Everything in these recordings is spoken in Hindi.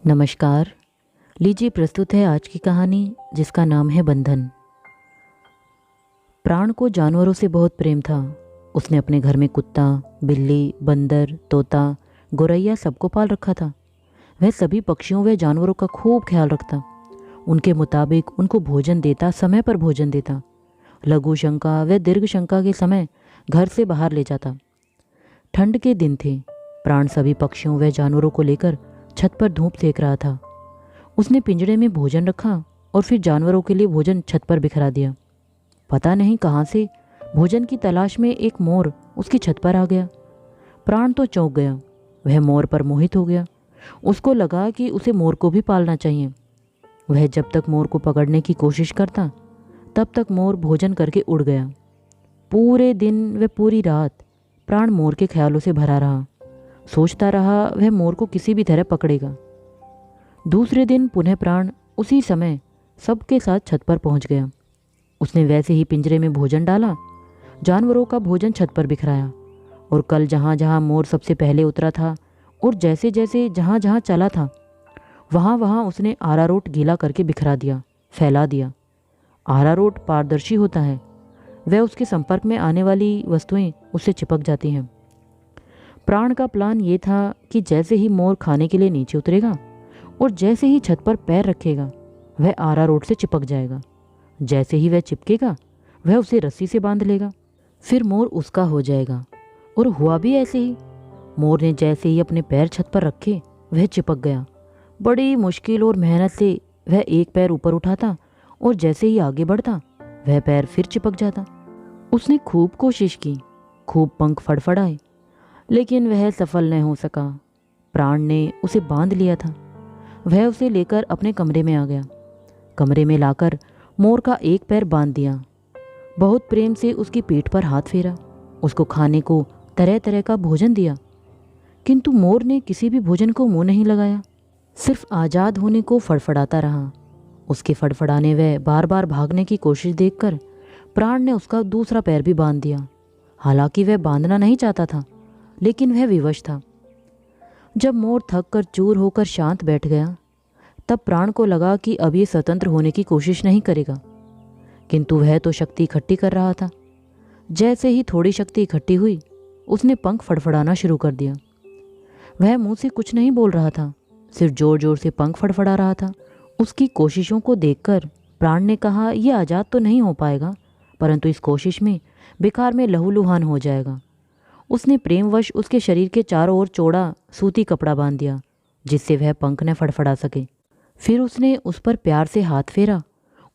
नमस्कार। लीजिए प्रस्तुत है आज की कहानी जिसका नाम है बंधन। प्राण को जानवरों से बहुत प्रेम था। उसने अपने घर में कुत्ता, बिल्ली, बंदर, तोता, गोरैया सबको पाल रखा था। वह सभी पक्षियों व जानवरों का खूब ख्याल रखता। उनके मुताबिक उनको भोजन देता, समय पर भोजन देता। लघु शंका व दीर्घ शंका के समय घर से बाहर ले जाता। ठंड के दिन थे। प्राण सभी पक्षियों व जानवरों को लेकर छत पर धूप सेक रहा था। उसने पिंजड़े में भोजन रखा और फिर जानवरों के लिए भोजन छत पर बिखरा दिया। पता नहीं कहाँ से भोजन की तलाश में एक मोर उसकी छत पर आ गया। प्राण तो चौंक गया। वह मोर पर मोहित हो गया। उसको लगा कि उसे मोर को भी पालना चाहिए। वह जब तक मोर को पकड़ने की कोशिश करता तब तक मोर भोजन करके उड़ गया। पूरे दिन व पूरी रात प्राण मोर के ख्यालों से भरा रहा। सोचता रहा वह मोर को किसी भी तरह पकड़ेगा। दूसरे दिन पुनः प्राण उसी समय सबके साथ छत पर पहुंच गया। उसने वैसे ही पिंजरे में भोजन डाला, जानवरों का भोजन छत पर बिखराया और कल जहाँ जहाँ मोर सबसे पहले उतरा था और जैसे जैसे जहाँ जहाँ चला था वहाँ वहाँ उसने आरारोट गीला करके बिखरा दिया, फैला दिया। आरारोट पारदर्शी होता है। वह उसके संपर्क में आने वाली वस्तुएं उससे चिपक जाती हैं। प्राण का प्लान ये था कि जैसे ही मोर खाने के लिए नीचे उतरेगा और जैसे ही छत पर पैर रखेगा वह आरारोट से चिपक जाएगा। जैसे ही वह चिपकेगा वह उसे रस्सी से बांध लेगा, फिर मोर उसका हो जाएगा। और हुआ भी ऐसे ही। मोर ने जैसे ही अपने पैर छत पर रखे वह चिपक गया। बड़ी मुश्किल और मेहनत से वह एक पैर ऊपर उठाता और जैसे ही आगे बढ़ता वह पैर फिर चिपक जाता। उसने खूब कोशिश की, खूब पंख फड़फड़ाए, लेकिन वह सफल न हो सका। प्राण ने उसे बांध लिया था। वह उसे लेकर अपने कमरे में आ गया। कमरे में लाकर मोर का एक पैर बांध दिया। बहुत प्रेम से उसकी पीठ पर हाथ फेरा, उसको खाने को तरह तरह का भोजन दिया, किंतु मोर ने किसी भी भोजन को मुंह नहीं लगाया। सिर्फ आज़ाद होने को फड़फड़ाता रहा। उसके फड़फड़ाने व बार बार भागने की कोशिश देखकर प्राण ने उसका दूसरा पैर भी बांध दिया। हालांकि वह बांधना नहीं चाहता था, लेकिन वह विवश था। जब मोर थक कर चूर होकर शांत बैठ गया तब प्राण को लगा कि अब ये स्वतंत्र होने की कोशिश नहीं करेगा, किंतु वह तो शक्ति इकट्ठी कर रहा था। जैसे ही थोड़ी शक्ति इकट्ठी हुई उसने पंख फड़फड़ाना शुरू कर दिया। वह मुंह से कुछ नहीं बोल रहा था, सिर्फ जोर जोर से पंख फड़फड़ा रहा था। उसकी कोशिशों को देखकर प्राण ने कहा, यह आज़ाद तो नहीं हो पाएगा, परंतु इस कोशिश में बेकार में लहूलुहान हो जाएगा। उसने प्रेमवश उसके शरीर के चारों ओर चौड़ा सूती कपड़ा बांध दिया जिससे वह पंख न फड़फड़ा सके। फिर उसने उस पर प्यार से हाथ फेरा,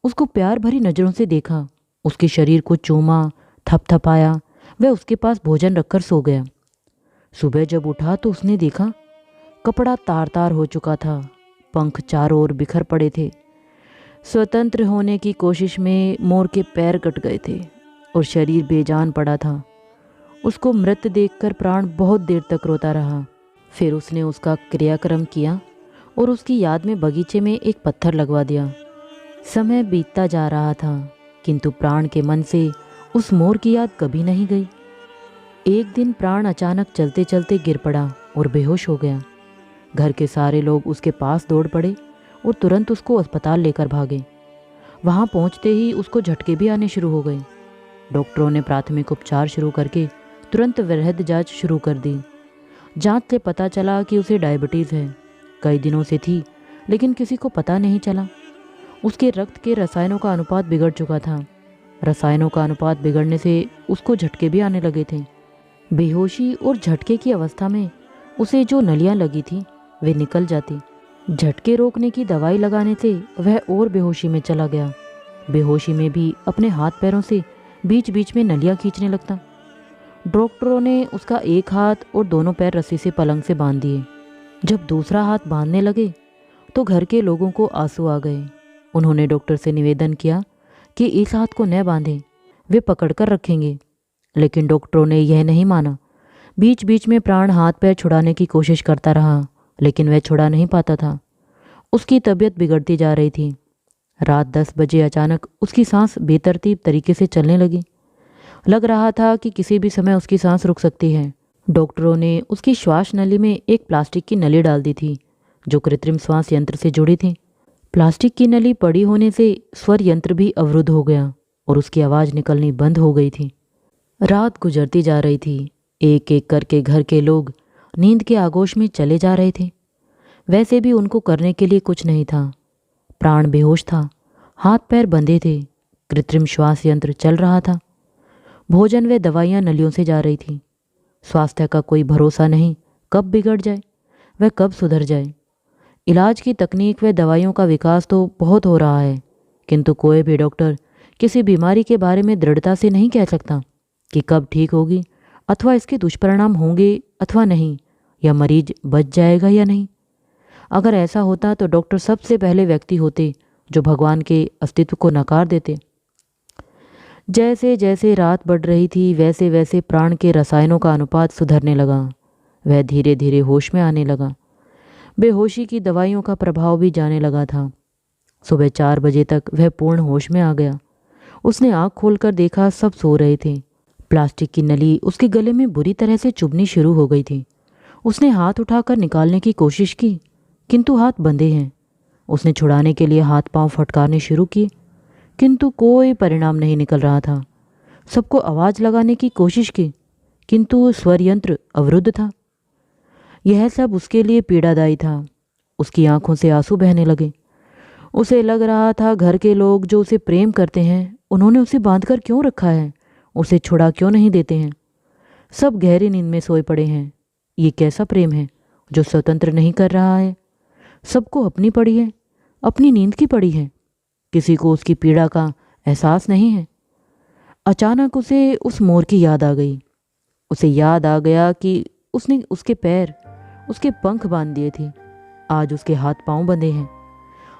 उसको प्यार भरी नज़रों से देखा, उसके शरीर को चूमा, थपथपाया। वह उसके पास भोजन रखकर सो गया। सुबह जब उठा तो उसने देखा कपड़ा तार तार हो चुका था, पंख चारों ओर बिखर पड़े थे। स्वतंत्र होने की कोशिश में मोर के पैर कट गए थे और शरीर बेजान पड़ा था। उसको मृत देखकर प्राण बहुत देर तक रोता रहा। फिर उसने उसका क्रियाक्रम किया और उसकी याद में बगीचे में एक पत्थर लगवा दिया। समय बीतता जा रहा था, किंतु प्राण के मन से उस मोर की याद कभी नहीं गई। एक दिन प्राण अचानक चलते चलते गिर पड़ा और बेहोश हो गया। घर के सारे लोग उसके पास दौड़ पड़े और तुरंत उसको अस्पताल लेकर भागे। वहाँ पहुँचते ही उसको झटके भी आने शुरू हो गए। डॉक्टरों ने प्राथमिक उपचार शुरू करके तुरंत वृहद जांच शुरू कर दी। जांच से पता चला कि उसे डायबिटीज़ है। कई दिनों से थी, लेकिन किसी को पता नहीं चला। उसके रक्त के रसायनों का अनुपात बिगड़ चुका था। रसायनों का अनुपात बिगड़ने से उसको झटके भी आने लगे थे। बेहोशी और झटके की अवस्था में उसे जो नलियां लगी थी वे निकल जाती। झटके रोकने की दवाई लगाने से वह और बेहोशी में चला गया। बेहोशी में भी अपने हाथ पैरों से बीच बीच में नलियां खींचने लगता। डॉक्टरों ने उसका एक हाथ और दोनों पैर रस्सी से पलंग से बांध दिए। जब दूसरा हाथ बांधने लगे तो घर के लोगों को आंसू आ गए। उन्होंने डॉक्टर से निवेदन किया कि इस हाथ को न बांधें, वे पकड़ कर रखेंगे, लेकिन डॉक्टरों ने यह नहीं माना। बीच बीच में प्राण हाथ पैर छुड़ाने की कोशिश करता रहा, लेकिन वह छुड़ा नहीं पाता था। उसकी तबीयत बिगड़ती जा रही थी। रात 10 बजे अचानक उसकी सांस बेतरतीब तरीके से चलने लगी। लग रहा था कि किसी भी समय उसकी सांस रुक सकती है। डॉक्टरों ने उसकी श्वास नली में एक प्लास्टिक की नली डाल दी थी जो कृत्रिम श्वास यंत्र से जुड़ी थी। प्लास्टिक की नली पड़ी होने से स्वर यंत्र भी अवरुद्ध हो गया और उसकी आवाज़ निकलनी बंद हो गई थी। रात गुजरती जा रही थी। एक एक करके घर के लोग नींद के आगोश में चले जा रहे थे। वैसे भी उनको करने के लिए कुछ नहीं था। प्राण बेहोश था, हाथ पैर बंधे थे, कृत्रिम श्वास यंत्र चल रहा था। भोजन व दवाइयाँ नलियों से जा रही थी। स्वास्थ्य का कोई भरोसा नहीं, कब बिगड़ जाए वह कब सुधर जाए। इलाज की तकनीक व दवाइयों का विकास तो बहुत हो रहा है, किंतु कोई भी डॉक्टर किसी बीमारी के बारे में दृढ़ता से नहीं कह सकता कि कब ठीक होगी अथवा इसके दुष्परिणाम होंगे अथवा नहीं, या मरीज बच जाएगा या नहीं। अगर ऐसा होता तो डॉक्टर सबसे पहले व्यक्ति होते जो भगवान के अस्तित्व को नकार देते। जैसे जैसे रात बढ़ रही थी वैसे वैसे प्राण के रसायनों का अनुपात सुधरने लगा। वह धीरे धीरे होश में आने लगा। बेहोशी की दवाइयों का प्रभाव भी जाने लगा था। सुबह 4 बजे तक वह पूर्ण होश में आ गया। उसने आँख खोलकर देखा, सब सो रहे थे। प्लास्टिक की नली उसके गले में बुरी तरह से चुभनी शुरू हो गई थी। उसने हाथ उठाकर निकालने की कोशिश की, किंतु हाथ बंधे हैं। उसने छुड़ाने के लिए हाथ पांव फटकारने शुरू किए, किंतु कोई परिणाम नहीं निकल रहा था। सबको आवाज़ लगाने की कोशिश की, किंतु स्वर यंत्र अवरुद्ध था। यह सब उसके लिए पीड़ादायी था। उसकी आंखों से आंसू बहने लगे। उसे लग रहा था घर के लोग जो उसे प्रेम करते हैं, उन्होंने उसे बांधकर क्यों रखा है, उसे छुड़ा क्यों नहीं देते हैं। सब गहरी नींद में सोए पड़े हैं। ये कैसा प्रेम है जो स्वतंत्र नहीं कर रहा है। सबको अपनी पड़ी है, अपनी नींद की पड़ी है। किसी को उसकी पीड़ा का एहसास नहीं है। अचानक उसे उस मोर की याद आ गई। उसे याद आ गया कि उसने उसके पैर, उसके पंख बांध दिए थे। आज उसके हाथ पांव बंधे हैं।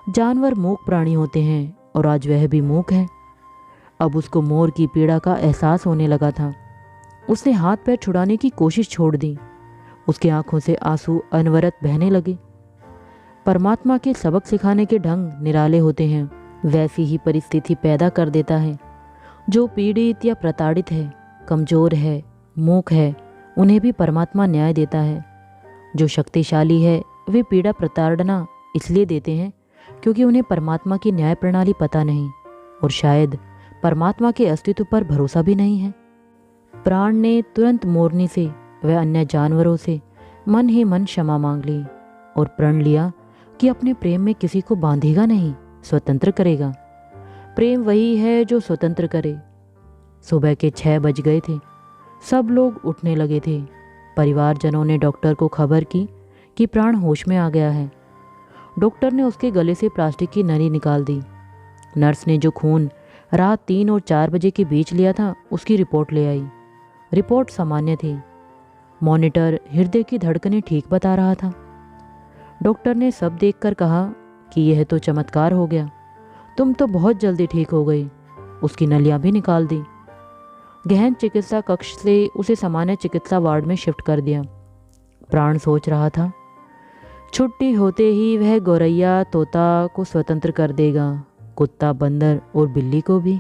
जानवर मूक प्राणी होते हैं और आज वह भी मूक है। अब उसको मोर की पीड़ा का एहसास होने लगा था। उसने हाथ पैर छुड़ाने की कोशिश छोड़ दी। उसकी आंखों से आंसू अनवरत बहने लगे। परमात्मा के सबक सिखाने के ढंग निराले होते हैं। वैसी ही परिस्थिति पैदा कर देता है। जो पीड़ित या प्रताड़ित है, कमजोर है, मूक है, उन्हें भी परमात्मा न्याय देता है। जो शक्तिशाली है वे पीड़ा प्रताड़ना इसलिए देते हैं क्योंकि उन्हें परमात्मा की न्याय प्रणाली पता नहीं और शायद परमात्मा के अस्तित्व पर भरोसा भी नहीं है। प्राण ने तुरंत मोरनी से व अन्य जानवरों से मन ही मन क्षमा मांग ली और प्रण लिया कि अपने प्रेम में किसी को बांधेगा नहीं, स्वतंत्र करेगा। प्रेम वही है जो स्वतंत्र करे। सुबह के 6 बज गए थे। सब लोग उठने लगे थे। परिवारजनों ने डॉक्टर को खबर की कि प्राण होश में आ गया है। डॉक्टर ने उसके गले से प्लास्टिक की नली निकाल दी। नर्स ने जो खून रात 3 और 4 बजे के बीच लिया था उसकी रिपोर्ट ले आई। रिपोर्ट सामान्य थी। मॉनिटर हृदय की धड़कनें ठीक बता रहा था। डॉक्टर ने सब देखकर कहा कि यह तो चमत्कार हो गया, तुम तो बहुत जल्दी ठीक हो गई। उसकी नलियां भी निकाल दी। गहन चिकित्सा कक्ष से उसे सामान्य चिकित्सा वार्ड में शिफ्ट कर दिया। प्राण सोच रहा था, छुट्टी होते ही वह गौरैया तोता को स्वतंत्र कर देगा, कुत्ता, बंदर और बिल्ली को भी।